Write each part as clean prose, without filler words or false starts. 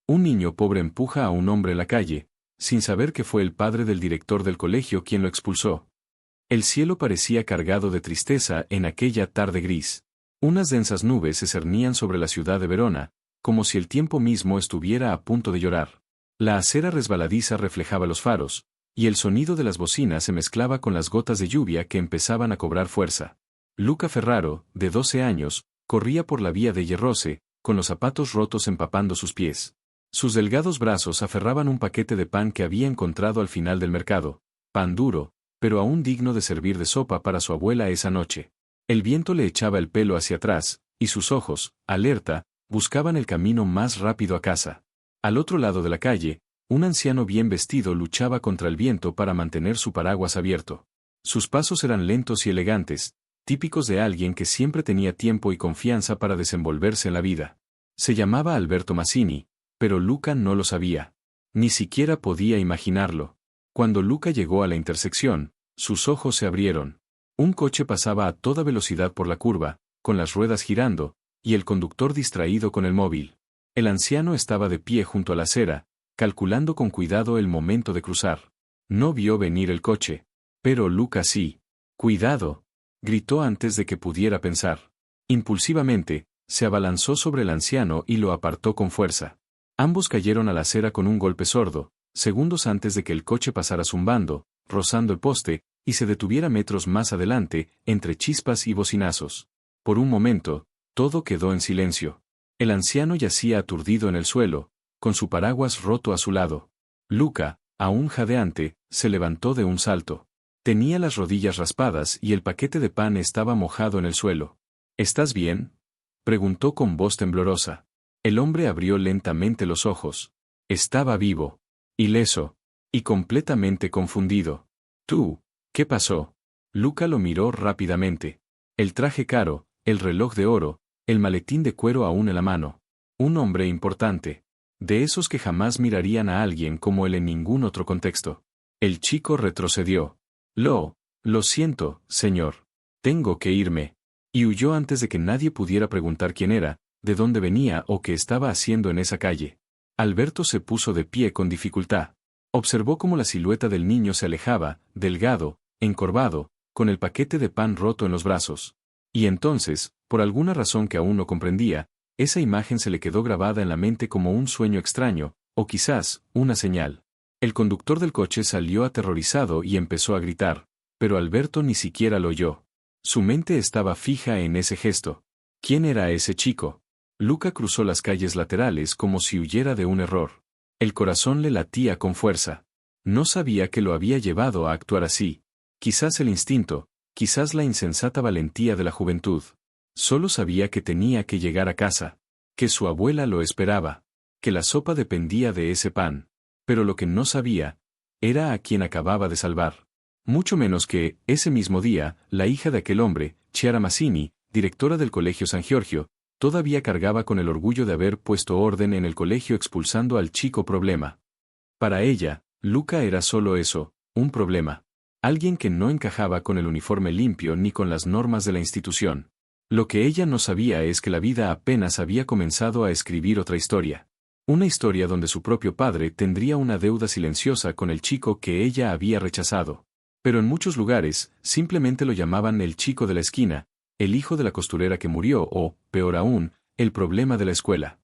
Un niño pobre empuja a un hombre en la calle, sin saber que fue el padre del director del colegio quien lo expulsó. El cielo parecía cargado de tristeza en aquella tarde gris. Unas densas nubes se cernían sobre la ciudad de Verona, como si el tiempo mismo estuviera a punto de llorar. La acera resbaladiza reflejaba los faros, y el sonido de las bocinas se mezclaba con las gotas de lluvia que empezaban a cobrar fuerza. Luca Ferraro, de 12 años, corría por la vía de Yerrose, con los zapatos rotos empapando sus pies. Sus delgados brazos aferraban un paquete de pan que había encontrado al final del mercado, pan duro, pero aún digno de servir de sopa para su abuela esa noche. El viento le echaba el pelo hacia atrás, y sus ojos, alerta, buscaban el camino más rápido a casa. Al otro lado de la calle, un anciano bien vestido luchaba contra el viento para mantener su paraguas abierto. Sus pasos eran lentos y elegantes, típicos de alguien que siempre tenía tiempo y confianza para desenvolverse en la vida. Se llamaba Alberto Mazzini, pero Luca no lo sabía. Ni siquiera podía imaginarlo. Cuando Luca llegó a la intersección, sus ojos se abrieron. Un coche pasaba a toda velocidad por la curva, con las ruedas girando, y el conductor distraído con el móvil. El anciano estaba de pie junto a la acera, calculando con cuidado el momento de cruzar. No vio venir el coche. Pero Luca sí. ¡Cuidado!, gritó antes de que pudiera pensar. Impulsivamente, se abalanzó sobre el anciano y lo apartó con fuerza. Ambos cayeron a la acera con un golpe sordo, segundos antes de que el coche pasara zumbando, rozando el poste, y se detuviera metros más adelante, entre chispas y bocinazos. Por un momento, todo quedó en silencio. El anciano yacía aturdido en el suelo, con su paraguas roto a su lado. Luca, aún jadeante, se levantó de un salto. Tenía las rodillas raspadas y el paquete de pan estaba mojado en el suelo. ¿Estás bien?, preguntó con voz temblorosa. El hombre abrió lentamente los ojos. Estaba vivo, ileso, y completamente confundido. ¿Tú? ¿Qué pasó? Luca lo miró rápidamente. El traje caro, el reloj de oro, el maletín de cuero aún en la mano. Un hombre importante. De esos que jamás mirarían a alguien como él en ningún otro contexto. El chico retrocedió. Lo siento, señor. Tengo que irme. Y huyó antes de que nadie pudiera preguntar quién era, de dónde venía o qué estaba haciendo en esa calle. Alberto se puso de pie con dificultad. Observó cómo la silueta del niño se alejaba, delgado, encorvado, con el paquete de pan roto en los brazos. Y entonces, por alguna razón que aún no comprendía, esa imagen se le quedó grabada en la mente como un sueño extraño, o quizás, una señal. El conductor del coche salió aterrorizado y empezó a gritar, pero Alberto ni siquiera lo oyó. Su mente estaba fija en ese gesto. ¿Quién era ese chico? Luca cruzó las calles laterales como si huyera de un error. El corazón le latía con fuerza. No sabía qué lo había llevado a actuar así. Quizás el instinto, quizás la insensata valentía de la juventud. Solo sabía que tenía que llegar a casa. Que su abuela lo esperaba. Que la sopa dependía de ese pan. Pero lo que no sabía, era a quien acababa de salvar. Mucho menos que, ese mismo día, la hija de aquel hombre, Chiara Mazzini, directora del Colegio San Giorgio, todavía cargaba con el orgullo de haber puesto orden en el colegio expulsando al chico problema. Para ella, Luca era solo eso, un problema. Alguien que no encajaba con el uniforme limpio ni con las normas de la institución. Lo que ella no sabía es que la vida apenas había comenzado a escribir otra historia. Una historia donde su propio padre tendría una deuda silenciosa con el chico que ella había rechazado. Pero en muchos lugares, simplemente lo llamaban el chico de la esquina, el hijo de la costurera que murió o, peor aún, el problema de la escuela.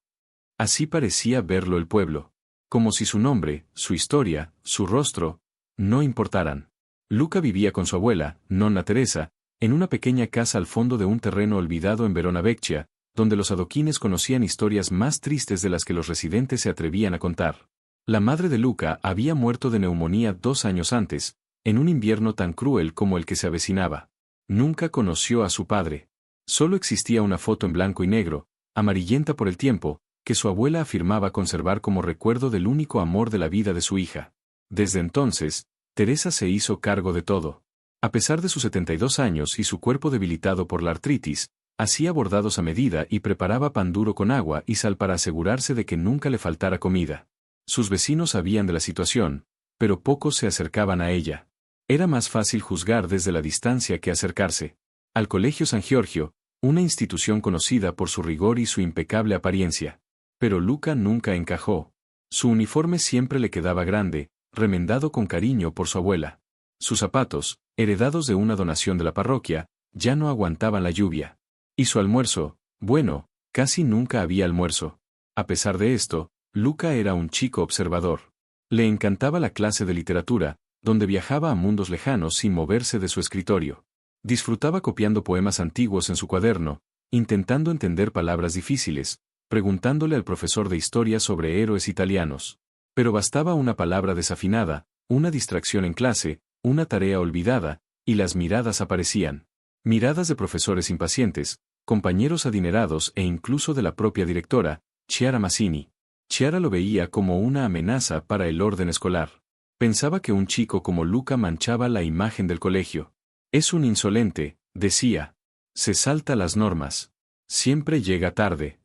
Así parecía verlo el pueblo. Como si su nombre, su historia, su rostro, no importaran. Luca vivía con su abuela, nonna Teresa, en una pequeña casa al fondo de un terreno olvidado en Verona Vecchia, donde los adoquines conocían historias más tristes de las que los residentes se atrevían a contar. La madre de Luca había muerto de neumonía 2 años antes, en un invierno tan cruel como el que se avecinaba. Nunca conoció a su padre. Solo existía una foto en blanco y negro, amarillenta por el tiempo, que su abuela afirmaba conservar como recuerdo del único amor de la vida de su hija. Desde entonces, Teresa se hizo cargo de todo. A pesar de sus 72 años y su cuerpo debilitado por la artritis, hacía bordados a medida y preparaba pan duro con agua y sal para asegurarse de que nunca le faltara comida. Sus vecinos sabían de la situación, pero pocos se acercaban a ella. Era más fácil juzgar desde la distancia que acercarse. Al Colegio San Giorgio, una institución conocida por su rigor y su impecable apariencia. Pero Luca nunca encajó. Su uniforme siempre le quedaba grande, remendado con cariño por su abuela. Sus zapatos, heredados de una donación de la parroquia, ya no aguantaban la lluvia. Y su almuerzo, bueno, casi nunca había almuerzo. A pesar de esto, Luca era un chico observador. Le encantaba la clase de literatura, donde viajaba a mundos lejanos sin moverse de su escritorio. Disfrutaba copiando poemas antiguos en su cuaderno, intentando entender palabras difíciles, preguntándole al profesor de historia sobre héroes italianos. Pero bastaba una palabra desafinada, una distracción en clase, una tarea olvidada, y las miradas aparecían. Miradas de profesores impacientes, compañeros adinerados e incluso de la propia directora, Chiara Mazzini. Chiara lo veía como una amenaza para el orden escolar. Pensaba que un chico como Luca manchaba la imagen del colegio. Es un insolente, decía. Se salta las normas. Siempre llega tarde.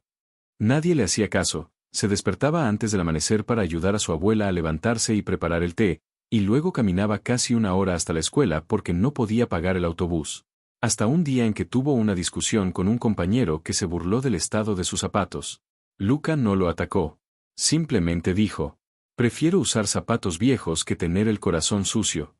Nadie le hacía caso, se despertaba antes del amanecer para ayudar a su abuela a levantarse y preparar el té, y luego caminaba casi una hora hasta la escuela porque no podía pagar el autobús. Hasta un día en que tuvo una discusión con un compañero que se burló del estado de sus zapatos. Luca no lo atacó. Simplemente dijo: prefiero usar zapatos viejos que tener el corazón sucio.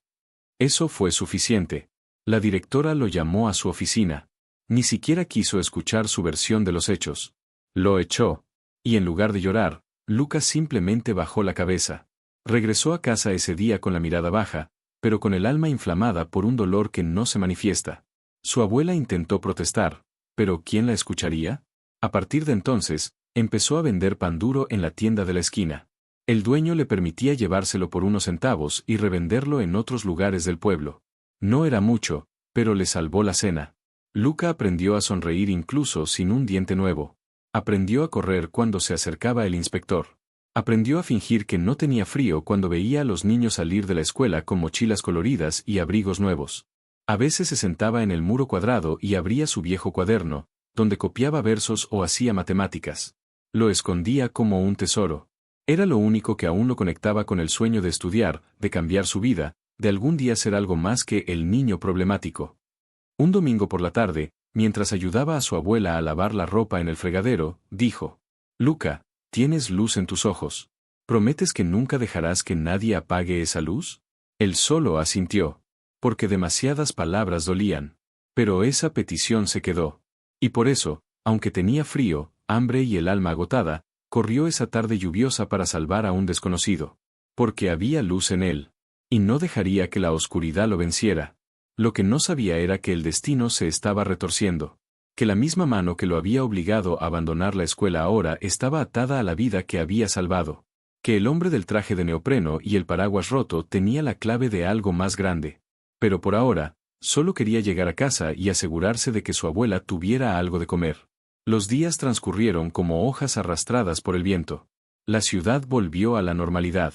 Eso fue suficiente. La directora lo llamó a su oficina. Ni siquiera quiso escuchar su versión de los hechos. Lo echó. Y en lugar de llorar, Luca simplemente bajó la cabeza. Regresó a casa ese día con la mirada baja, pero con el alma inflamada por un dolor que no se manifiesta. Su abuela intentó protestar, pero ¿quién la escucharía? A partir de entonces, empezó a vender pan duro en la tienda de la esquina. El dueño le permitía llevárselo por unos centavos y revenderlo en otros lugares del pueblo. No era mucho, pero le salvó la cena. Luca aprendió a sonreír incluso sin un diente nuevo. Aprendió a correr cuando se acercaba el inspector. Aprendió a fingir que no tenía frío cuando veía a los niños salir de la escuela con mochilas coloridas y abrigos nuevos. A veces se sentaba en el muro cuadrado y abría su viejo cuaderno, donde copiaba versos o hacía matemáticas. Lo escondía como un tesoro. Era lo único que aún lo conectaba con el sueño de estudiar, de cambiar su vida, de algún día ser algo más que el niño problemático. Un domingo por la tarde, mientras ayudaba a su abuela a lavar la ropa en el fregadero, dijo: Luca, tienes luz en tus ojos. ¿Prometes que nunca dejarás que nadie apague esa luz? Él solo asintió. Porque demasiadas palabras dolían. Pero esa petición se quedó. Y por eso, aunque tenía frío, hambre y el alma agotada, corrió esa tarde lluviosa para salvar a un desconocido. Porque había luz en él. Y no dejaría que la oscuridad lo venciera. Lo que no sabía era que el destino se estaba retorciendo. Que la misma mano que lo había obligado a abandonar la escuela ahora estaba atada a la vida que había salvado. Que el hombre del traje de neopreno y el paraguas roto tenía la clave de algo más grande. Pero por ahora, solo quería llegar a casa y asegurarse de que su abuela tuviera algo de comer. Los días transcurrieron como hojas arrastradas por el viento. La ciudad volvió a la normalidad.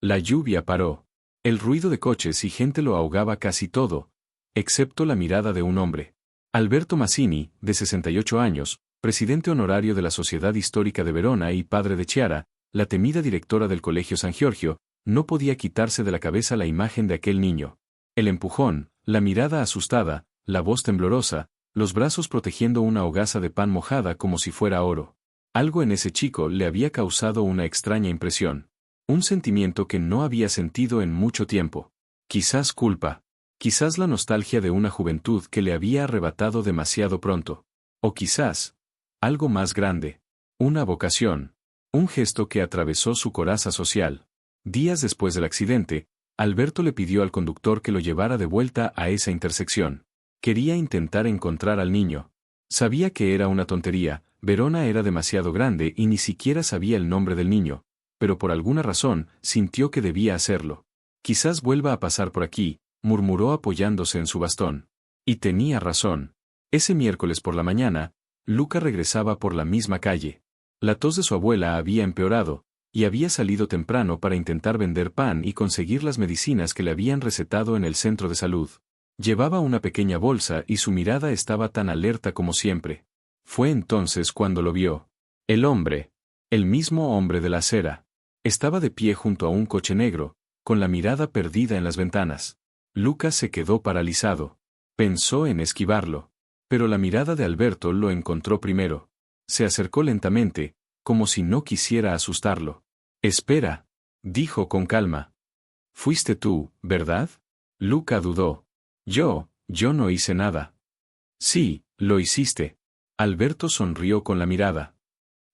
La lluvia paró. El ruido de coches y gente lo ahogaba casi todo, excepto la mirada de un hombre. Alberto Mazzini, de 68 años, presidente honorario de la Sociedad Histórica de Verona y padre de Chiara, la temida directora del Colegio San Giorgio, no podía quitarse de la cabeza la imagen de aquel niño. El empujón, la mirada asustada, la voz temblorosa, los brazos protegiendo una hogaza de pan mojada como si fuera oro. Algo en ese chico le había causado una extraña impresión. Un sentimiento que no había sentido en mucho tiempo. Quizás culpa. Quizás la nostalgia de una juventud que le había arrebatado demasiado pronto. O quizás algo más grande. Una vocación. Un gesto que atravesó su coraza social. Días después del accidente, Alberto le pidió al conductor que lo llevara de vuelta a esa intersección. Quería intentar encontrar al niño. Sabía que era una tontería, Verona era demasiado grande y ni siquiera sabía el nombre del niño, pero por alguna razón sintió que debía hacerlo. Quizás vuelva a pasar por aquí, murmuró apoyándose en su bastón. Y tenía razón. Ese miércoles por la mañana, Luca regresaba por la misma calle. La tos de su abuela había empeorado, y había salido temprano para intentar vender pan y conseguir las medicinas que le habían recetado en el centro de salud. Llevaba una pequeña bolsa y su mirada estaba tan alerta como siempre. Fue entonces cuando lo vio. El hombre. El mismo hombre de la acera. Estaba de pie junto a un coche negro, con la mirada perdida en las ventanas. Luca se quedó paralizado. Pensó en esquivarlo. Pero la mirada de Alberto lo encontró primero. Se acercó lentamente, como si no quisiera asustarlo. Espera, dijo con calma. Fuiste tú, ¿verdad? Luca dudó. Yo no hice nada. Sí, lo hiciste. Alberto sonrió con la mirada.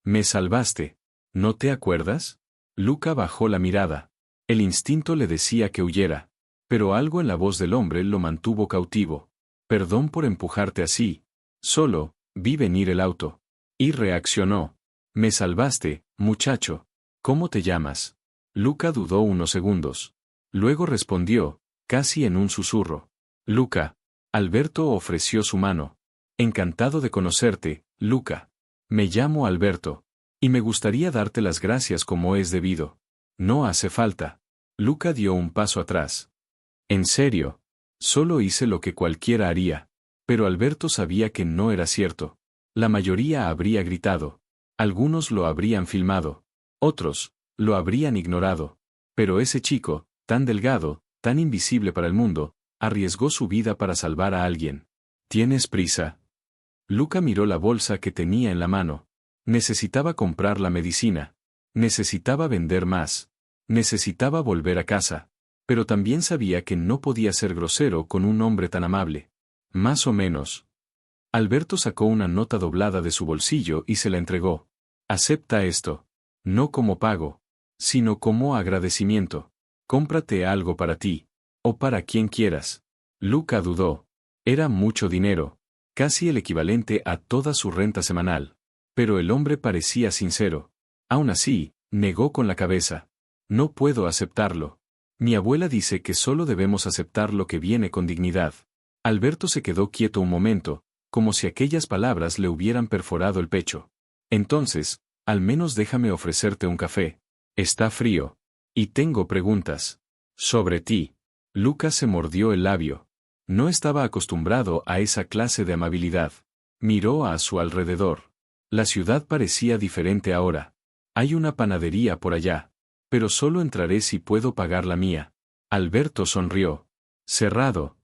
Me salvaste. ¿No te acuerdas? Luca bajó la mirada. El instinto le decía que huyera. Pero algo en la voz del hombre lo mantuvo cautivo. Perdón por empujarte así. Solo, vi venir el auto. Y reaccionó. Me salvaste, muchacho. ¿Cómo te llamas? Luca dudó unos segundos. Luego respondió, casi en un susurro. Luca. Alberto ofreció su mano. Encantado de conocerte, Luca. Me llamo Alberto. Y me gustaría darte las gracias como es debido. No hace falta. Luca dio un paso atrás. En serio. Solo hice lo que cualquiera haría. Pero Alberto sabía que no era cierto. La mayoría habría gritado. Algunos lo habrían filmado. Otros, lo habrían ignorado. Pero ese chico, tan delgado, tan invisible para el mundo, arriesgó su vida para salvar a alguien. ¿Tienes prisa? Luca miró la bolsa que tenía en la mano. Necesitaba comprar la medicina. Necesitaba vender más. Necesitaba volver a casa. Pero también sabía que no podía ser grosero con un hombre tan amable. Más o menos. Alberto sacó una nota doblada de su bolsillo y se la entregó. Acepta esto. No como pago, sino como agradecimiento. Cómprate algo para ti. O para quien quieras. Luca dudó. Era mucho dinero. Casi el equivalente a toda su renta semanal. Pero el hombre parecía sincero. Aún así, negó con la cabeza. No puedo aceptarlo. Mi abuela dice que solo debemos aceptar lo que viene con dignidad. Alberto se quedó quieto un momento, como si aquellas palabras le hubieran perforado el pecho. Entonces, al menos déjame ofrecerte un café. Está frío. Y tengo preguntas. Sobre ti. Lucas se mordió el labio. No estaba acostumbrado a esa clase de amabilidad. Miró a su alrededor. La ciudad parecía diferente ahora. Hay una panadería por allá. Pero solo entraré si puedo pagar la mía. Alberto sonrió. Cerrado.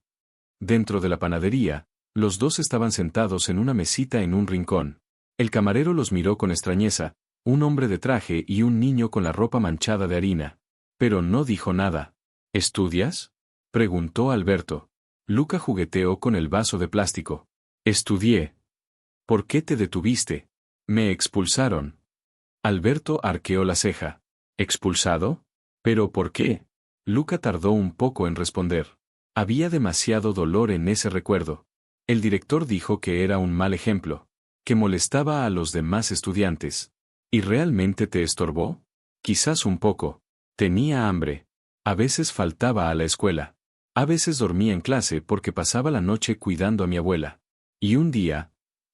Dentro de la panadería, los dos estaban sentados en una mesita en un rincón. El camarero los miró con extrañeza, un hombre de traje y un niño con la ropa manchada de harina. Pero no dijo nada. ¿Estudias? Preguntó Alberto. Luca jugueteó con el vaso de plástico. Estudié. ¿Por qué te detuviste? Me expulsaron. Alberto arqueó la ceja. ¿Expulsado? ¿Pero por qué? Luca tardó un poco en responder. Había demasiado dolor en ese recuerdo. El director dijo que era un mal ejemplo, que molestaba a los demás estudiantes. ¿Y realmente te estorbó? Quizás un poco. Tenía hambre. A veces faltaba a la escuela. A veces dormía en clase porque pasaba la noche cuidando a mi abuela. Y un día,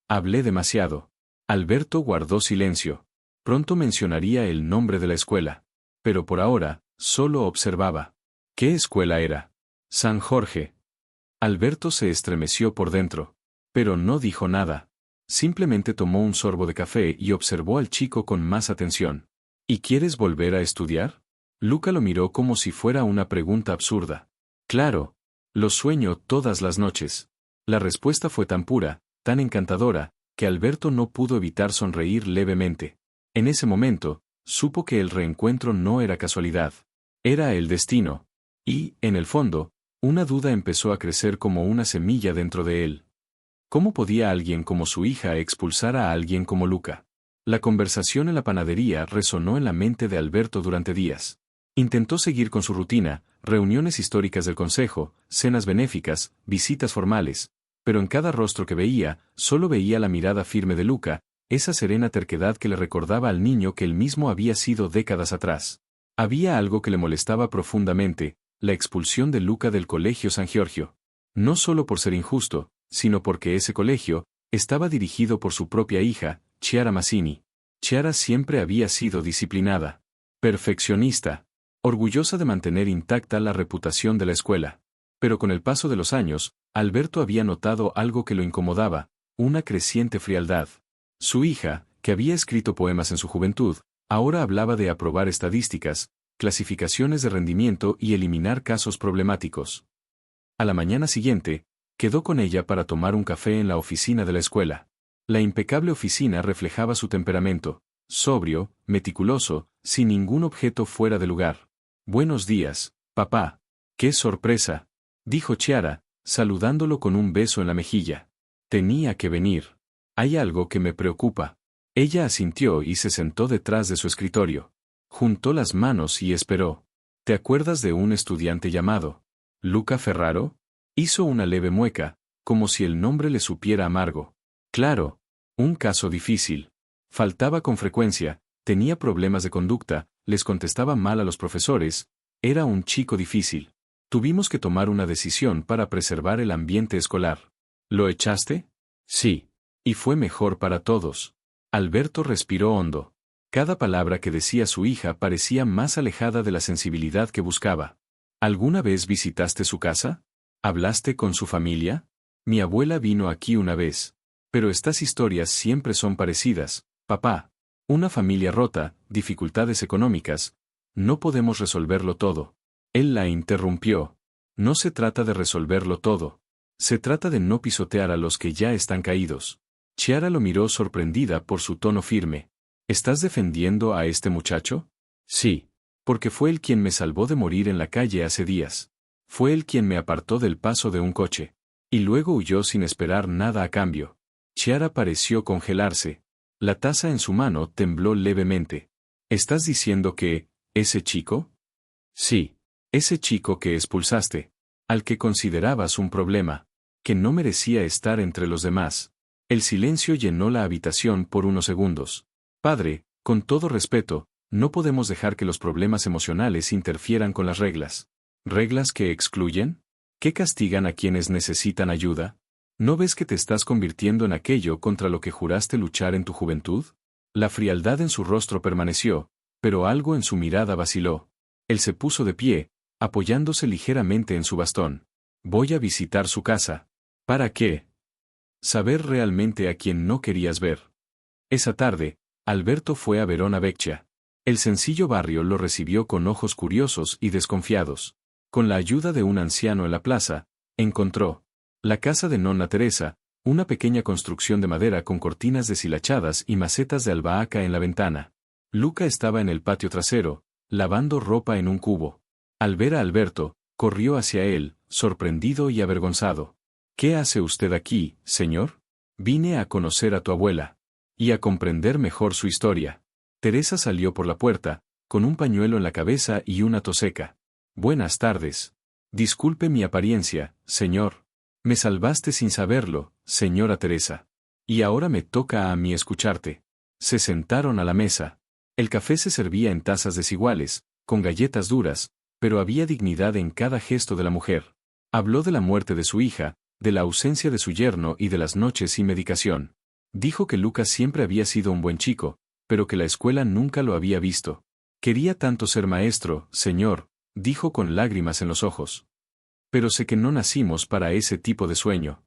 hablé demasiado. Alberto guardó silencio. Pronto mencionaría el nombre de la escuela. Pero por ahora, solo observaba. ¿Qué escuela era? San Jorge. Alberto se estremeció por dentro. Pero no dijo nada. Simplemente tomó un sorbo de café y observó al chico con más atención. ¿Y quieres volver a estudiar? Luca lo miró como si fuera una pregunta absurda. Claro. Lo sueño todas las noches. La respuesta fue tan pura, tan encantadora, que Alberto no pudo evitar sonreír levemente. En ese momento, supo que el reencuentro no era casualidad. Era el destino. Y, en el fondo, una duda empezó a crecer como una semilla dentro de él. ¿Cómo podía alguien como su hija expulsar a alguien como Luca? La conversación en la panadería resonó en la mente de Alberto durante días. Intentó seguir con su rutina, reuniones históricas del consejo, cenas benéficas, visitas formales, pero en cada rostro que veía, solo veía la mirada firme de Luca, esa serena terquedad que le recordaba al niño que él mismo había sido décadas atrás. Había algo que le molestaba profundamente, la expulsión de Luca del colegio San Giorgio. No solo por ser injusto, sino porque ese colegio estaba dirigido por su propia hija, Chiara Mazzini. Chiara siempre había sido disciplinada, perfeccionista, orgullosa de mantener intacta la reputación de la escuela. Pero con el paso de los años, Alberto había notado algo que lo incomodaba, una creciente frialdad. Su hija, que había escrito poemas en su juventud, ahora hablaba de aprobar estadísticas, clasificaciones de rendimiento y eliminar casos problemáticos. A la mañana siguiente, quedó con ella para tomar un café en la oficina de la escuela. La impecable oficina reflejaba su temperamento, sobrio, meticuloso, sin ningún objeto fuera de lugar. Buenos días, papá. ¡Qué sorpresa!, dijo Chiara, saludándolo con un beso en la mejilla. Tenía que venir. Hay algo que me preocupa. Ella asintió y se sentó detrás de su escritorio. Juntó las manos y esperó. ¿Te acuerdas de un estudiante llamado Luca Ferraro? Hizo una leve mueca, como si el nombre le supiera amargo. Claro. Un caso difícil. Faltaba con frecuencia, tenía problemas de conducta, les contestaba mal a los profesores, era un chico difícil. Tuvimos que tomar una decisión para preservar el ambiente escolar. ¿Lo echaste? Sí. Y fue mejor para todos. Alberto respiró hondo. Cada palabra que decía su hija parecía más alejada de la sensibilidad que buscaba. ¿Alguna vez visitaste su casa? ¿Hablaste con su familia? Mi abuela vino aquí una vez. Pero estas historias siempre son parecidas, papá. Una familia rota, dificultades económicas. No podemos resolverlo todo. Él la interrumpió. No se trata de resolverlo todo. Se trata de no pisotear a los que ya están caídos. Chiara lo miró sorprendida por su tono firme. ¿Estás defendiendo a este muchacho? Sí. Porque fue él quien me salvó de morir en la calle hace días. Fue él quien me apartó del paso de un coche. Y luego huyó sin esperar nada a cambio. Chiara pareció congelarse. La taza en su mano tembló levemente. ¿Estás diciendo que, ese chico? Sí. Ese chico que expulsaste. Al que considerabas un problema. Que no merecía estar entre los demás. El silencio llenó la habitación por unos segundos. Padre, con todo respeto, no podemos dejar que los problemas emocionales interfieran con las reglas. ¿Reglas que excluyen? ¿Que castigan a quienes necesitan ayuda? ¿No ves que te estás convirtiendo en aquello contra lo que juraste luchar en tu juventud? La frialdad en su rostro permaneció, pero algo en su mirada vaciló. Él se puso de pie, apoyándose ligeramente en su bastón. Voy a visitar su casa. ¿Para qué? Saber realmente a quien no querías ver. Esa tarde, Alberto fue a Verona Vecchia. El sencillo barrio lo recibió con ojos curiosos y desconfiados. Con la ayuda de un anciano en la plaza, encontró la casa de Nonna Teresa, una pequeña construcción de madera con cortinas deshilachadas y macetas de albahaca en la ventana. Luca estaba en el patio trasero, lavando ropa en un cubo. Al ver a Alberto, corrió hacia él, sorprendido y avergonzado. ¿Qué hace usted aquí, señor? Vine a conocer a tu abuela. Y a comprender mejor su historia. Teresa salió por la puerta, con un pañuelo en la cabeza y una tos seca. Buenas tardes. Disculpe mi apariencia, señor. Me salvaste sin saberlo, señora Teresa. Y ahora me toca a mí escucharte. Se sentaron a la mesa. El café se servía en tazas desiguales, con galletas duras, pero había dignidad en cada gesto de la mujer. Habló de la muerte de su hija, de la ausencia de su yerno y de las noches sin medicación. Dijo que Lucas siempre había sido un buen chico, pero que la escuela nunca lo había visto. Quería tanto ser maestro, señor, dijo con lágrimas en los ojos. Pero sé que no nacimos para ese tipo de sueño.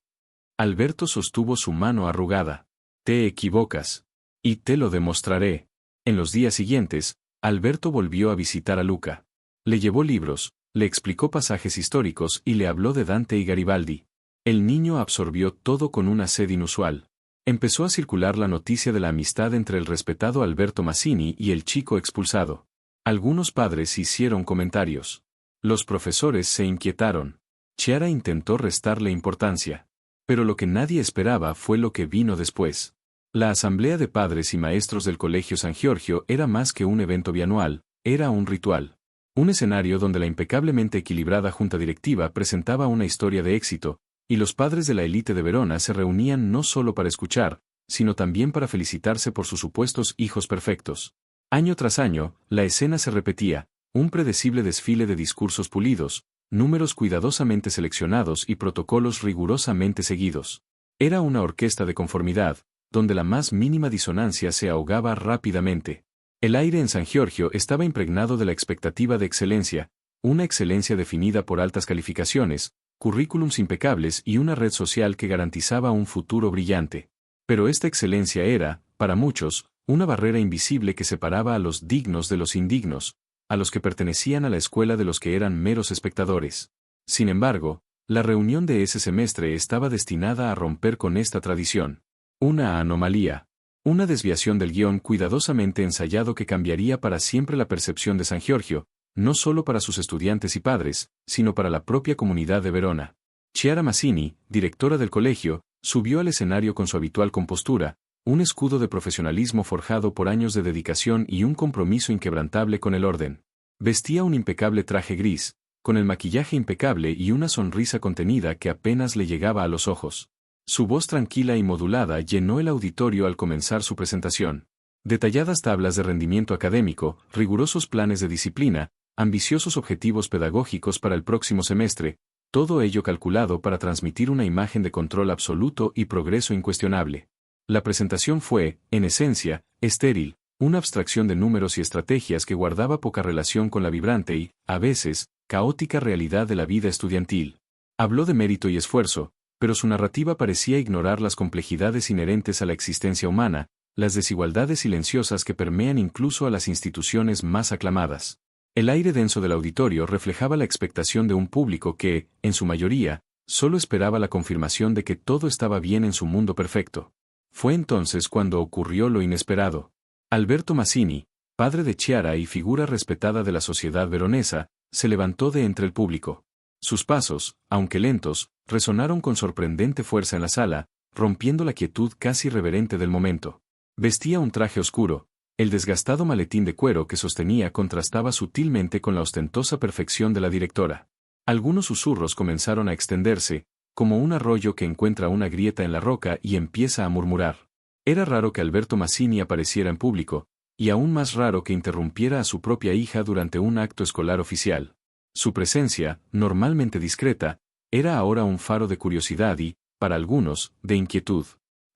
Alberto sostuvo su mano arrugada. Te equivocas. Y te lo demostraré. En los días siguientes, Alberto volvió a visitar a Luca. Le llevó libros, le explicó pasajes históricos y le habló de Dante y Garibaldi. El niño absorbió todo con una sed inusual. Empezó a circular la noticia de la amistad entre el respetado Alberto Mazzini y el chico expulsado. Algunos padres hicieron comentarios. Los profesores se inquietaron. Chiara intentó restarle importancia. Pero lo que nadie esperaba fue lo que vino después. La asamblea de padres y maestros del Colegio San Giorgio era más que un evento bianual, era un ritual. Un escenario donde la impecablemente equilibrada junta directiva presentaba una historia de éxito, y los padres de la élite de Verona se reunían no solo para escuchar, sino también para felicitarse por sus supuestos hijos perfectos. Año tras año, la escena se repetía, un predecible desfile de discursos pulidos, números cuidadosamente seleccionados y protocolos rigurosamente seguidos. Era una orquesta de conformidad, donde la más mínima disonancia se ahogaba rápidamente. El aire en San Giorgio estaba impregnado de la expectativa de excelencia, una excelencia definida por altas calificaciones, currículums impecables y una red social que garantizaba un futuro brillante. Pero esta excelencia era, para muchos, una barrera invisible que separaba a los dignos de los indignos, a los que pertenecían a la escuela de los que eran meros espectadores. Sin embargo, la reunión de ese semestre estaba destinada a romper con esta tradición. Una anomalía. Una desviación del guión cuidadosamente ensayado que cambiaría para siempre la percepción de San Giorgio, no solo para sus estudiantes y padres, sino para la propia comunidad de Verona. Chiara Mazzini, directora del colegio, subió al escenario con su habitual compostura, un escudo de profesionalismo forjado por años de dedicación y un compromiso inquebrantable con el orden. Vestía un impecable traje gris, con el maquillaje impecable y una sonrisa contenida que apenas le llegaba a los ojos. Su voz tranquila y modulada llenó el auditorio al comenzar su presentación. Detalladas tablas de rendimiento académico, rigurosos planes de disciplina, ambiciosos objetivos pedagógicos para el próximo semestre, todo ello calculado para transmitir una imagen de control absoluto y progreso incuestionable. La presentación fue, en esencia, estéril, una abstracción de números y estrategias que guardaba poca relación con la vibrante y, a veces, caótica realidad de la vida estudiantil. Habló de mérito y esfuerzo, pero su narrativa parecía ignorar las complejidades inherentes a la existencia humana, las desigualdades silenciosas que permean incluso a las instituciones más aclamadas. El aire denso del auditorio reflejaba la expectación de un público que, en su mayoría, solo esperaba la confirmación de que todo estaba bien en su mundo perfecto. Fue entonces cuando ocurrió lo inesperado. Alberto Mazzini, padre de Chiara y figura respetada de la sociedad veronesa, se levantó de entre el público. Sus pasos, aunque lentos, resonaron con sorprendente fuerza en la sala, rompiendo la quietud casi reverente del momento. Vestía un traje oscuro. El desgastado maletín de cuero que sostenía contrastaba sutilmente con la ostentosa perfección de la directora. Algunos susurros comenzaron a extenderse, como un arroyo que encuentra una grieta en la roca y empieza a murmurar. Era raro que Alberto Mazzini apareciera en público, y aún más raro que interrumpiera a su propia hija durante un acto escolar oficial. Su presencia, normalmente discreta, era ahora un faro de curiosidad y, para algunos, de inquietud.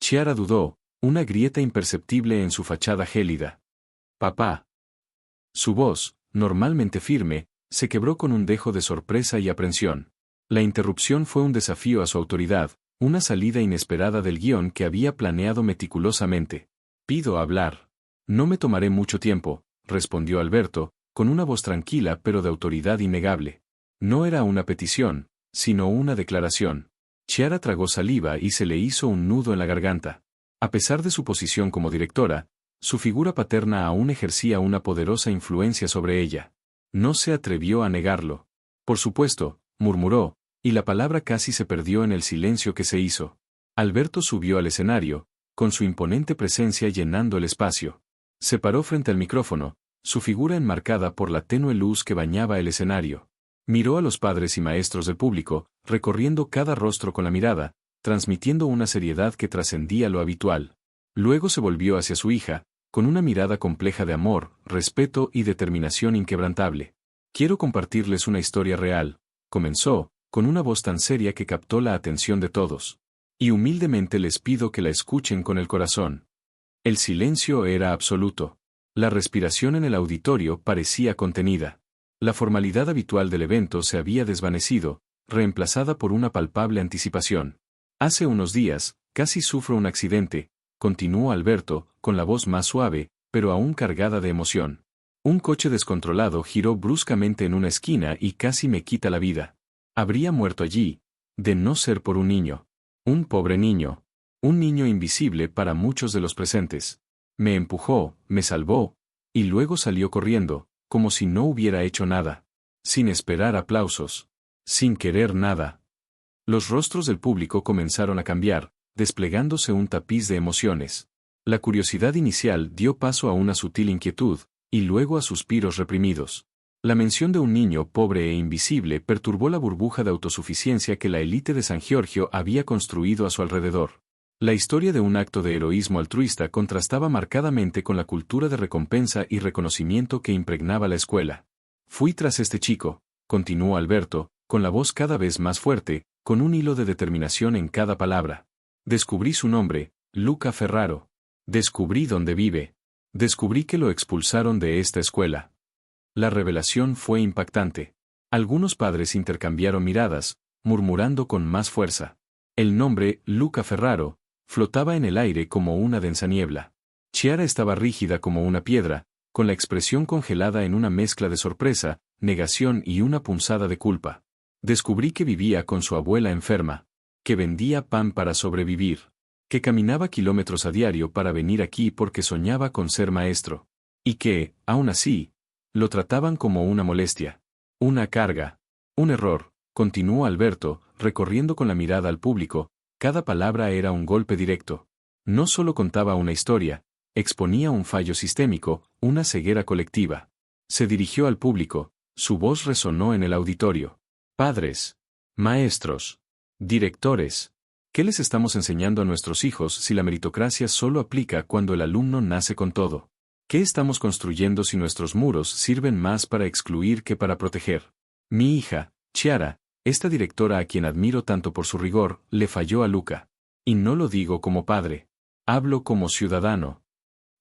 Chiara dudó, una grieta imperceptible en su fachada gélida. «Papá». Su voz, normalmente firme, se quebró con un dejo de sorpresa y aprensión. La interrupción fue un desafío a su autoridad, una salida inesperada del guión que había planeado meticulosamente. «Pido hablar». «No me tomaré mucho tiempo», respondió Alberto, con una voz tranquila pero de autoridad innegable. No era una petición, sino una declaración. Chiara tragó saliva y se le hizo un nudo en la garganta. A pesar de su posición como directora, su figura paterna aún ejercía una poderosa influencia sobre ella. No se atrevió a negarlo. «Por supuesto», murmuró, y la palabra casi se perdió en el silencio que se hizo. Alberto subió al escenario, con su imponente presencia llenando el espacio. Se paró frente al micrófono, su figura enmarcada por la tenue luz que bañaba el escenario. Miró a los padres y maestros del público, recorriendo cada rostro con la mirada, transmitiendo una seriedad que trascendía lo habitual. Luego se volvió hacia su hija, con una mirada compleja de amor, respeto y determinación inquebrantable. «Quiero compartirles una historia real», comenzó, con una voz tan seria que captó la atención de todos. «Y humildemente les pido que la escuchen con el corazón». El silencio era absoluto. La respiración en el auditorio parecía contenida. La formalidad habitual del evento se había desvanecido, reemplazada por una palpable anticipación. «Hace unos días, casi sufro un accidente», continuó Alberto, con la voz más suave, pero aún cargada de emoción. «Un coche descontrolado giró bruscamente en una esquina y casi me quita la vida. Habría muerto allí, de no ser por un niño. Un pobre niño. Un niño invisible para muchos de los presentes. Me empujó, me salvó, y luego salió corriendo, como si no hubiera hecho nada. Sin esperar aplausos. Sin querer nada». Los rostros del público comenzaron a cambiar, desplegándose un tapiz de emociones. La curiosidad inicial dio paso a una sutil inquietud, y luego a suspiros reprimidos. La mención de un niño pobre e invisible perturbó la burbuja de autosuficiencia que la élite de San Giorgio había construido a su alrededor. La historia de un acto de heroísmo altruista contrastaba marcadamente con la cultura de recompensa y reconocimiento que impregnaba la escuela. «Fui tras este chico», continuó Alberto, con la voz cada vez más fuerte, con un hilo de determinación en cada palabra. «Descubrí su nombre, Luca Ferraro. Descubrí dónde vive. Descubrí que lo expulsaron de esta escuela». La revelación fue impactante. Algunos padres intercambiaron miradas, murmurando con más fuerza. El nombre, Luca Ferraro, flotaba en el aire como una densa niebla. Chiara estaba rígida como una piedra, con la expresión congelada en una mezcla de sorpresa, negación y una punzada de culpa. «Descubrí que vivía con su abuela enferma, que vendía pan para sobrevivir». que caminaba kilómetros a diario para venir aquí porque soñaba con ser maestro, y que, aún así, lo trataban como una molestia, una carga, un error, continuó Alberto, recorriendo con la mirada al público. Cada palabra era un golpe directo. No solo contaba una historia, exponía un fallo sistémico, una ceguera colectiva. Se dirigió al público, su voz resonó en el auditorio. Padres, maestros, directores, ¿qué les estamos enseñando a nuestros hijos si la meritocracia solo aplica cuando el alumno nace con todo? ¿Qué estamos construyendo si nuestros muros sirven más para excluir que para proteger? Mi hija, Chiara, esta directora a quien admiro tanto por su rigor, le falló a Luca. Y no lo digo como padre. Hablo como ciudadano.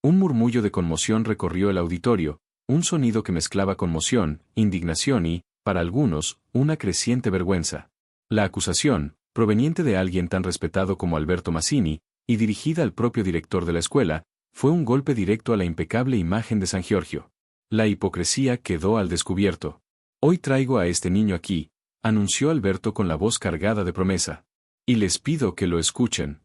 Un murmullo de conmoción recorrió el auditorio, un sonido que mezclaba conmoción, indignación y, para algunos, una creciente vergüenza. La acusación, proveniente de alguien tan respetado como Alberto Mazzini, y dirigida al propio director de la escuela, fue un golpe directo a la impecable imagen de San Giorgio. La hipocresía quedó al descubierto. Hoy traigo a este niño aquí, anunció Alberto con la voz cargada de promesa. Y les pido que lo escuchen.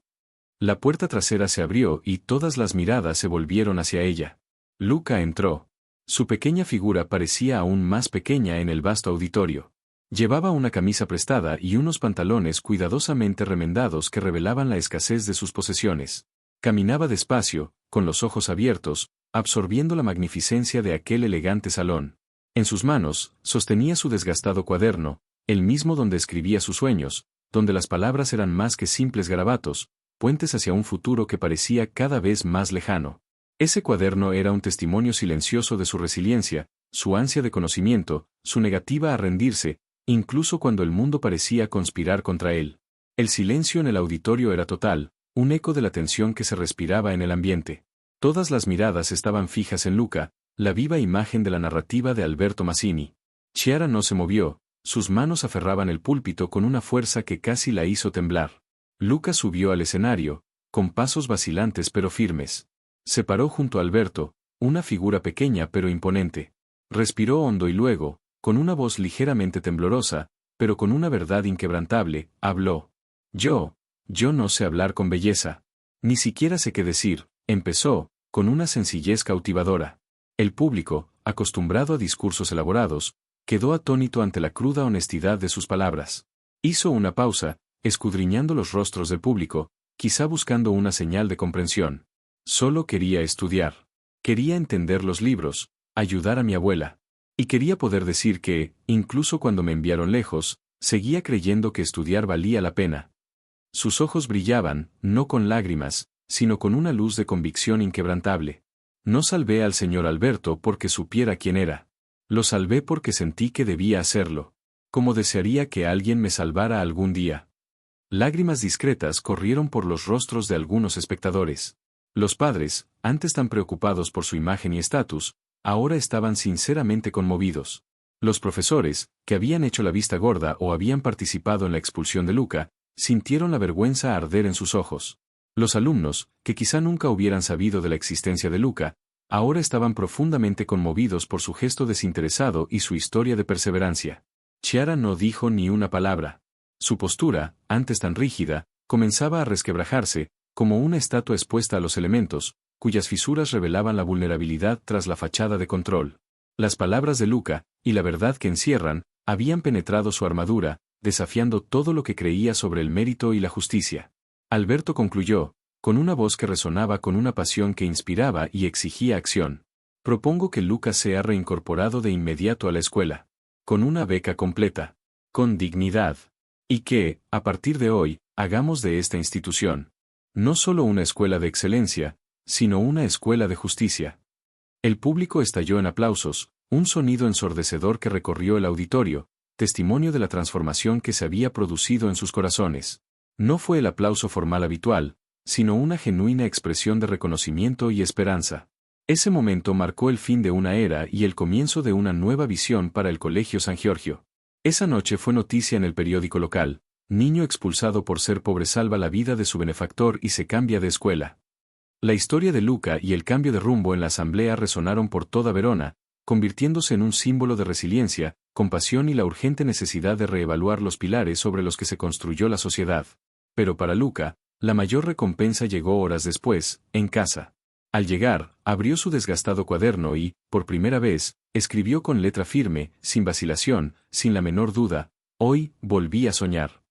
La puerta trasera se abrió y todas las miradas se volvieron hacia ella. Luca entró. Su pequeña figura parecía aún más pequeña en el vasto auditorio. Llevaba una camisa prestada y unos pantalones cuidadosamente remendados que revelaban la escasez de sus posesiones. Caminaba despacio, con los ojos abiertos, absorbiendo la magnificencia de aquel elegante salón. En sus manos, sostenía su desgastado cuaderno, el mismo donde escribía sus sueños, donde las palabras eran más que simples garabatos, puentes hacia un futuro que parecía cada vez más lejano. Ese cuaderno era un testimonio silencioso de su resiliencia, su ansia de conocimiento, su negativa a rendirse, incluso cuando el mundo parecía conspirar contra él. El silencio en el auditorio era total, un eco de la tensión que se respiraba en el ambiente. Todas las miradas estaban fijas en Luca, la viva imagen de la narrativa de Alberto Mazzini. Chiara no se movió, sus manos aferraban el púlpito con una fuerza que casi la hizo temblar. Luca subió al escenario, con pasos vacilantes pero firmes. Se paró junto a Alberto, una figura pequeña pero imponente. Respiró hondo y luego, con una voz ligeramente temblorosa, pero con una verdad inquebrantable, habló. Yo no sé hablar con belleza. Ni siquiera sé qué decir, empezó, con una sencillez cautivadora. El público, acostumbrado a discursos elaborados, quedó atónito ante la cruda honestidad de sus palabras. Hizo una pausa, escudriñando los rostros del público, quizá buscando una señal de comprensión. Solo quería estudiar. Quería entender los libros, ayudar a mi abuela. Y quería poder decir que, incluso cuando me enviaron lejos, seguía creyendo que estudiar valía la pena. Sus ojos brillaban, no con lágrimas, sino con una luz de convicción inquebrantable. No salvé al señor Alberto porque supiera quién era. Lo salvé porque sentí que debía hacerlo. Como desearía que alguien me salvara algún día. Lágrimas discretas corrieron por los rostros de algunos espectadores. Los padres, antes tan preocupados por su imagen y estatus, ahora estaban sinceramente conmovidos. Los profesores, que habían hecho la vista gorda o habían participado en la expulsión de Luca, sintieron la vergüenza arder en sus ojos. Los alumnos, que quizá nunca hubieran sabido de la existencia de Luca, ahora estaban profundamente conmovidos por su gesto desinteresado y su historia de perseverancia. Chiara no dijo ni una palabra. Su postura, antes tan rígida, comenzaba a resquebrajarse, como una estatua expuesta a los elementos, cuyas fisuras revelaban la vulnerabilidad tras la fachada de control. Las palabras de Luca, y la verdad que encierran, habían penetrado su armadura, desafiando todo lo que creía sobre el mérito y la justicia. Alberto concluyó, con una voz que resonaba con una pasión que inspiraba y exigía acción. Propongo que Luca sea reincorporado de inmediato a la escuela. Con una beca completa. Con dignidad. Y que, a partir de hoy, hagamos de esta institución no solo una escuela de excelencia, sino una escuela de justicia. El público estalló en aplausos, un sonido ensordecedor que recorrió el auditorio, testimonio de la transformación que se había producido en sus corazones. No fue el aplauso formal habitual, sino una genuina expresión de reconocimiento y esperanza. Ese momento marcó el fin de una era y el comienzo de una nueva visión para el Colegio San Giorgio. Esa noche fue noticia en el periódico local: niño expulsado por ser pobre salva la vida de su benefactor y se cambia de escuela. La historia de Luca y el cambio de rumbo en la asamblea resonaron por toda Verona, convirtiéndose en un símbolo de resiliencia, compasión y la urgente necesidad de reevaluar los pilares sobre los que se construyó la sociedad. Pero para Luca, La mayor recompensa llegó horas después, en casa. Al llegar, abrió su desgastado cuaderno y, por primera vez, escribió con letra firme, sin vacilación, sin la menor duda: hoy volví a soñar.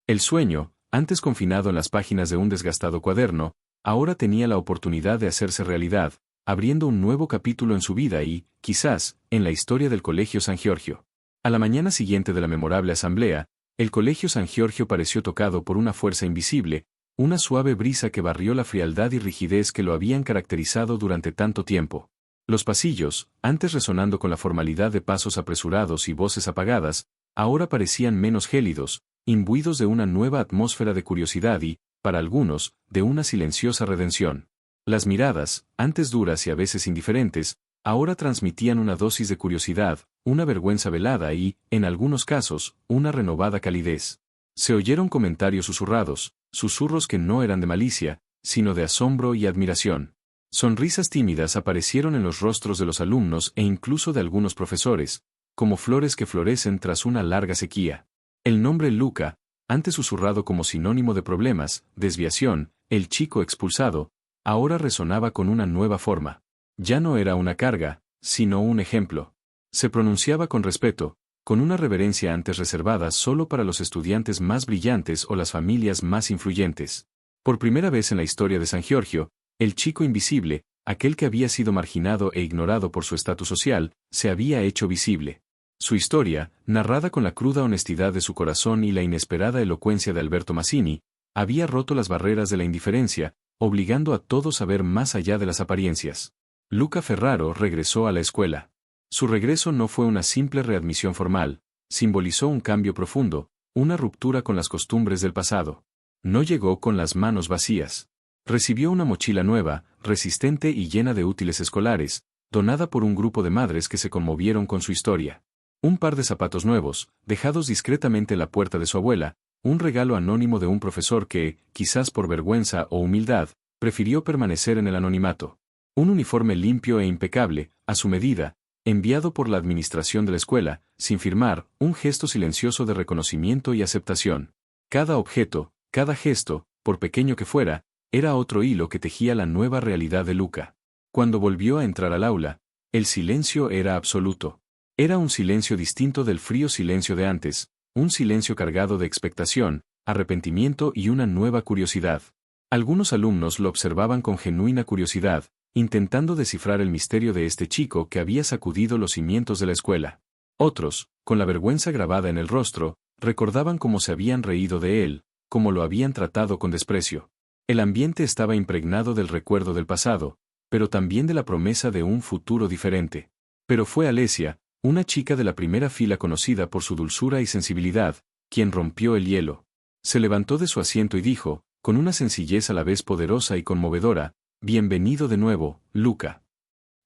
El sueño, antes confinado en las páginas de un desgastado cuaderno, ahora tenía la oportunidad de hacerse realidad, abriendo un nuevo capítulo en su vida y, quizás, en la historia del Colegio San Giorgio. A la mañana siguiente de la memorable asamblea, el Colegio San Giorgio pareció tocado por una fuerza invisible, una suave brisa que barrió la frialdad y rigidez que lo habían caracterizado durante tanto tiempo. Los pasillos, antes resonando con la formalidad de pasos apresurados y voces apagadas, ahora parecían menos gélidos, imbuidos de una nueva atmósfera de curiosidad y, para algunos, de una silenciosa redención. Las miradas, antes duras y a veces indiferentes, ahora transmitían una dosis de curiosidad, una vergüenza velada y, en algunos casos, una renovada calidez. Se oyeron comentarios susurrados, susurros que no eran de malicia, sino de asombro y admiración. Sonrisas tímidas aparecieron en los rostros de los alumnos e incluso de algunos profesores, como flores que florecen tras una larga sequía. El nombre Luca, antes susurrado como sinónimo de problemas, desviación, el chico expulsado, ahora resonaba con una nueva forma. Ya no era una carga, sino un ejemplo. Se pronunciaba con respeto, con una reverencia antes reservada solo para los estudiantes más brillantes o las familias más influyentes. Por primera vez en la historia de San Giorgio, el chico invisible, aquel que había sido marginado e ignorado por su estatus social, se había hecho visible. Su historia, narrada con la cruda honestidad de su corazón y la inesperada elocuencia de Alberto Mazzini, había roto las barreras de la indiferencia, obligando a todos a ver más allá de las apariencias. Luca Ferraro regresó a la escuela. Su regreso no fue una simple readmisión formal, simbolizó un cambio profundo, una ruptura con las costumbres del pasado. No llegó con las manos vacías. Recibió una mochila nueva, resistente y llena de útiles escolares, donada por un grupo de madres que se conmovieron con su historia. Un par de zapatos nuevos, dejados discretamente en la puerta de su abuela, un regalo anónimo de un profesor que, quizás por vergüenza o humildad, prefirió permanecer en el anonimato. Un uniforme limpio e impecable, a su medida, enviado por la administración de la escuela, sin firmar, un gesto silencioso de reconocimiento y aceptación. Cada objeto, cada gesto, por pequeño que fuera, era otro hilo que tejía la nueva realidad de Luca. Cuando volvió a entrar al aula, el silencio era absoluto. Era un silencio distinto del frío silencio de antes, un silencio cargado de expectación, arrepentimiento y una nueva curiosidad. Algunos alumnos lo observaban con genuina curiosidad, intentando descifrar el misterio de este chico que había sacudido los cimientos de la escuela. Otros, con la vergüenza grabada en el rostro, recordaban cómo se habían reído de él, cómo lo habían tratado con desprecio. El ambiente estaba impregnado del recuerdo del pasado, pero también de la promesa de un futuro diferente. Pero fue Alesia, una chica de la primera fila conocida por su dulzura y sensibilidad, quien rompió el hielo. Se levantó de su asiento y dijo, con una sencillez a la vez poderosa y conmovedora: «Bienvenido de nuevo, Luca».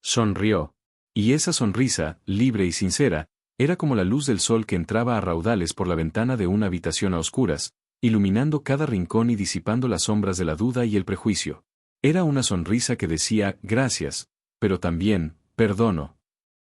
Sonrió. Y esa sonrisa, libre y sincera, era como la luz del sol que entraba a raudales por la ventana de una habitación a oscuras, iluminando cada rincón y disipando las sombras de la duda y el prejuicio. Era una sonrisa que decía, gracias, pero también, perdono.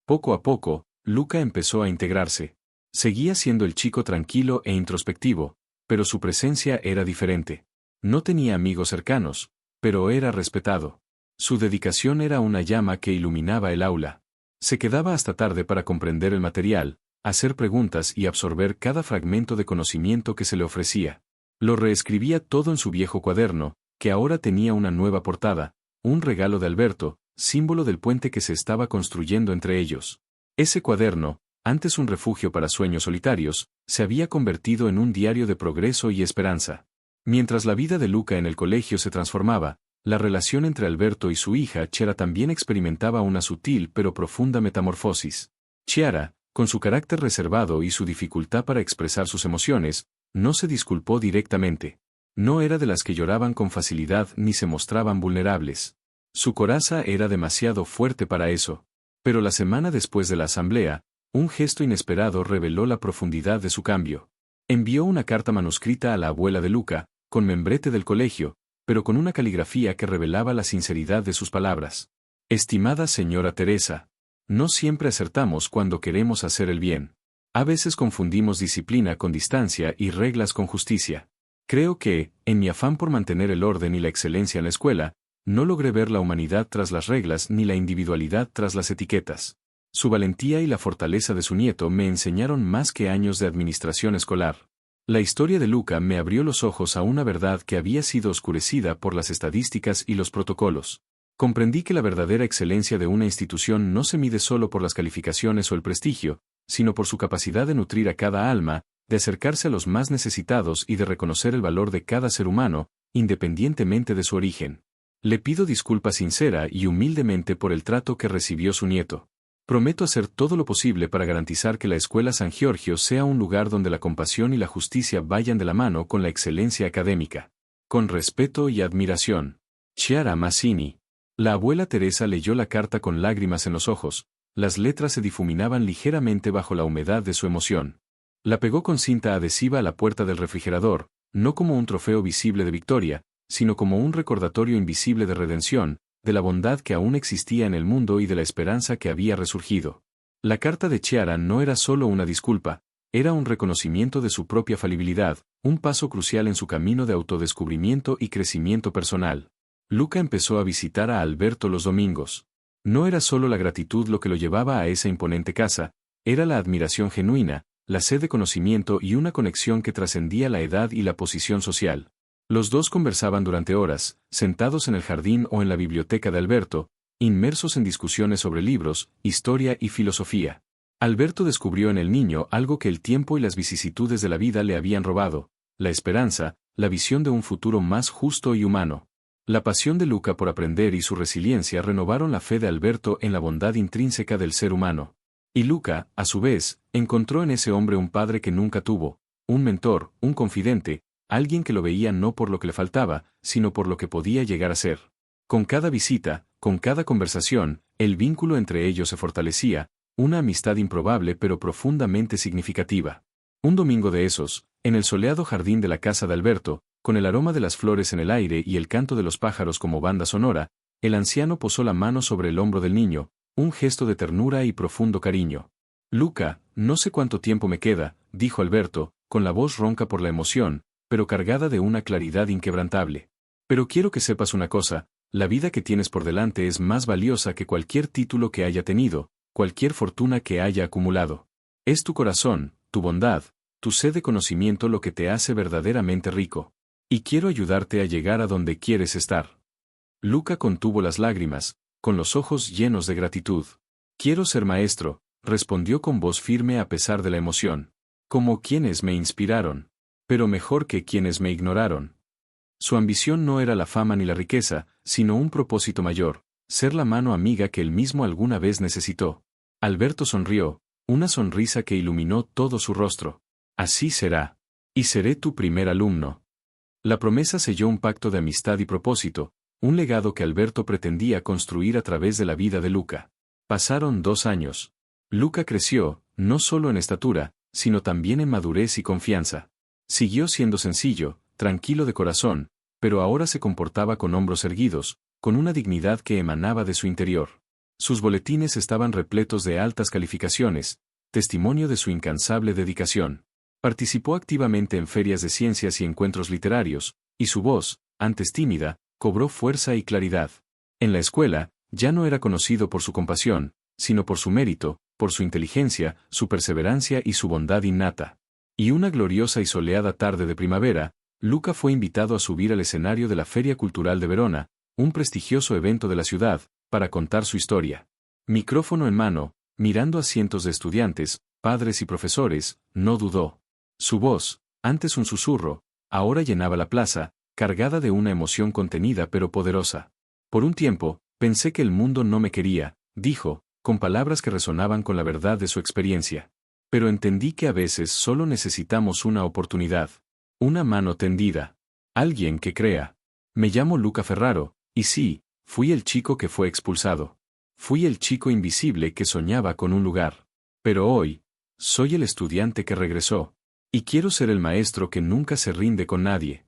Poco a poco, Luca empezó a integrarse. Seguía siendo el chico tranquilo e introspectivo, pero su presencia era diferente. No tenía amigos cercanos, pero era respetado. Su dedicación era una llama que iluminaba el aula. Se quedaba hasta tarde para comprender el material, hacer preguntas y absorber cada fragmento de conocimiento que se le ofrecía. Lo reescribía todo en su viejo cuaderno, que ahora tenía una nueva portada, un regalo de Alberto, símbolo del puente que se estaba construyendo entre ellos. Ese cuaderno, antes un refugio para sueños solitarios, se había convertido en un diario de progreso y esperanza. Mientras la vida de Luca en el colegio se transformaba, la relación entre Alberto y su hija Chiara también experimentaba una sutil pero profunda metamorfosis. Chiara, con su carácter reservado y su dificultad para expresar sus emociones, no se disculpó directamente. No era de las que lloraban con facilidad ni se mostraban vulnerables. Su coraza era demasiado fuerte para eso. Pero la semana después de la asamblea, un gesto inesperado reveló la profundidad de su cambio. Envió una carta manuscrita a la abuela de Luca, con membrete del colegio, pero con una caligrafía que revelaba la sinceridad de sus palabras. Estimada señora Teresa, no siempre acertamos cuando queremos hacer el bien. A veces confundimos disciplina con distancia y reglas con justicia. Creo que, en mi afán por mantener el orden y la excelencia en la escuela, no logré ver la humanidad tras las reglas ni la individualidad tras las etiquetas. Su valentía y la fortaleza de su nieto me enseñaron más que años de administración escolar. La historia de Luca me abrió los ojos a una verdad que había sido oscurecida por las estadísticas y los protocolos. Comprendí que la verdadera excelencia de una institución no se mide solo por las calificaciones o el prestigio, sino por su capacidad de nutrir a cada alma, de acercarse a los más necesitados y de reconocer el valor de cada ser humano, independientemente de su origen. Le pido disculpas sincera y humildemente por el trato que recibió su nieto. Prometo hacer todo lo posible para garantizar que la Escuela San Giorgio sea un lugar donde la compasión y la justicia vayan de la mano con la excelencia académica. Con respeto y admiración. Chiara Mazzini. La abuela Teresa leyó la carta con lágrimas en los ojos, las letras se difuminaban ligeramente bajo la humedad de su emoción. La pegó con cinta adhesiva a la puerta del refrigerador, no como un trofeo visible de victoria, sino como un recordatorio invisible de redención, de la bondad que aún existía en el mundo y de la esperanza que había resurgido. La carta de Chiara no era solo una disculpa, era un reconocimiento de su propia falibilidad, un paso crucial en su camino de autodescubrimiento y crecimiento personal. Luca empezó a visitar a Alberto los domingos. No era solo la gratitud lo que lo llevaba a esa imponente casa, era la admiración genuina, la sed de conocimiento y una conexión que trascendía la edad y la posición social. Los dos conversaban durante horas, sentados en el jardín o en la biblioteca de Alberto, inmersos en discusiones sobre libros, historia y filosofía. Alberto descubrió en el niño algo que el tiempo y las vicisitudes de la vida le habían robado, la esperanza, la visión de un futuro más justo y humano. La pasión de Luca por aprender y su resiliencia renovaron la fe de Alberto en la bondad intrínseca del ser humano. Y Luca, a su vez, encontró en ese hombre un padre que nunca tuvo, un mentor, un confidente, alguien que lo veía no por lo que le faltaba, sino por lo que podía llegar a ser. Con cada visita, con cada conversación, el vínculo entre ellos se fortalecía, una amistad improbable pero profundamente significativa. Un domingo de esos, en el soleado jardín de la casa de Alberto, con el aroma de las flores en el aire y el canto de los pájaros como banda sonora, el anciano posó la mano sobre el hombro del niño, un gesto de ternura y profundo cariño. Luca, no sé cuánto tiempo me queda, dijo Alberto, con la voz ronca por la emoción, pero cargada de una claridad inquebrantable. Pero quiero que sepas una cosa, la vida que tienes por delante es más valiosa que cualquier título que haya tenido, cualquier fortuna que haya acumulado. Es tu corazón, tu bondad, tu sed de conocimiento lo que te hace verdaderamente rico. Y quiero ayudarte a llegar a donde quieres estar. Luca contuvo las lágrimas, con los ojos llenos de gratitud. Quiero ser maestro, respondió con voz firme a pesar de la emoción. Como quienes me inspiraron. Pero mejor que quienes me ignoraron. Su ambición no era la fama ni la riqueza, sino un propósito mayor, ser la mano amiga que él mismo alguna vez necesitó. Alberto sonrió, una sonrisa que iluminó todo su rostro. Así será. Y seré tu primer alumno. La promesa selló un pacto de amistad y propósito, un legado que Alberto pretendía construir a través de la vida de Luca. Pasaron 2 años. Luca creció, no solo en estatura, sino también en madurez y confianza. Siguió siendo sencillo, tranquilo de corazón, pero ahora se comportaba con hombros erguidos, con una dignidad que emanaba de su interior. Sus boletines estaban repletos de altas calificaciones, testimonio de su incansable dedicación. Participó activamente en ferias de ciencias y encuentros literarios, y su voz, antes tímida, cobró fuerza y claridad. En la escuela, ya no era conocido por su compasión, sino por su mérito, por su inteligencia, su perseverancia y su bondad innata. Y una gloriosa y soleada tarde de primavera, Luca fue invitado a subir al escenario de la Feria Cultural de Verona, un prestigioso evento de la ciudad, para contar su historia. Micrófono en mano, mirando a cientos de estudiantes, padres y profesores, no dudó. Su voz, antes un susurro, ahora llenaba la plaza, cargada de una emoción contenida pero poderosa. Por un tiempo, pensé que el mundo no me quería, dijo, con palabras que resonaban con la verdad de su experiencia. Pero entendí que a veces solo necesitamos una oportunidad. Una mano tendida. Alguien que crea. Me llamo Luca Ferraro, y sí, fui el chico que fue expulsado. Fui el chico invisible que soñaba con un lugar. Pero hoy, soy el estudiante que regresó. Y quiero ser el maestro que nunca se rinde con nadie.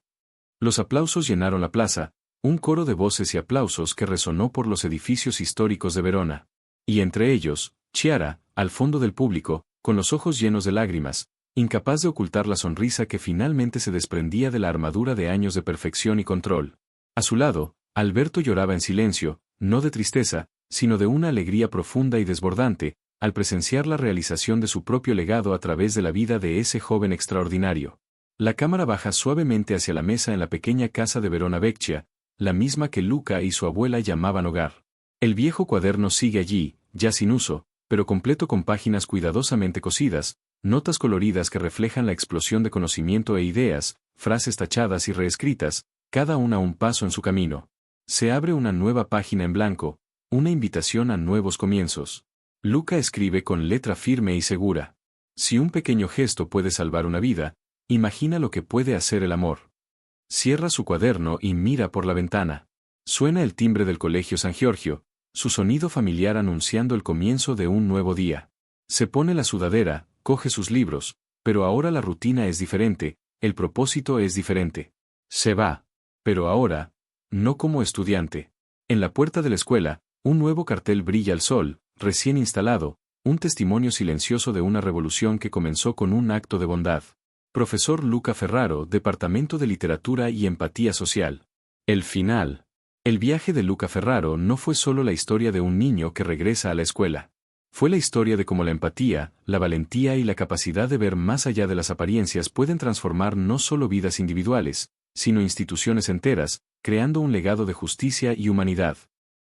Los aplausos llenaron la plaza, un coro de voces y aplausos que resonó por los edificios históricos de Verona. Y entre ellos, Chiara, al fondo del público, con los ojos llenos de lágrimas, incapaz de ocultar la sonrisa que finalmente se desprendía de la armadura de años de perfección y control. A su lado, Alberto lloraba en silencio, no de tristeza, sino de una alegría profunda y desbordante, al presenciar la realización de su propio legado a través de la vida de ese joven extraordinario. La cámara baja suavemente hacia la mesa en la pequeña casa de Verona Vecchia, la misma que Luca y su abuela llamaban hogar. El viejo cuaderno sigue allí, ya sin uso, pero completo con páginas cuidadosamente cosidas, notas coloridas que reflejan la explosión de conocimiento e ideas, frases tachadas y reescritas, cada una un paso en su camino. Se abre una nueva página en blanco, una invitación a nuevos comienzos. Luca escribe con letra firme y segura. Si un pequeño gesto puede salvar una vida, imagina lo que puede hacer el amor. Cierra su cuaderno y mira por la ventana. Suena el timbre del Colegio San Giorgio, su sonido familiar anunciando el comienzo de un nuevo día. Se pone la sudadera, coge sus libros, pero ahora la rutina es diferente, el propósito es diferente. Se va. Pero ahora, no como estudiante. En la puerta de la escuela, un nuevo cartel brilla al sol, recién instalado, un testimonio silencioso de una revolución que comenzó con un acto de bondad. Profesor Luca Ferraro, Departamento de Literatura y Empatía Social. El final. El viaje de Luca Ferraro no fue solo la historia de un niño que regresa a la escuela. Fue la historia de cómo la empatía, la valentía y la capacidad de ver más allá de las apariencias pueden transformar no solo vidas individuales, sino instituciones enteras, creando un legado de justicia y humanidad.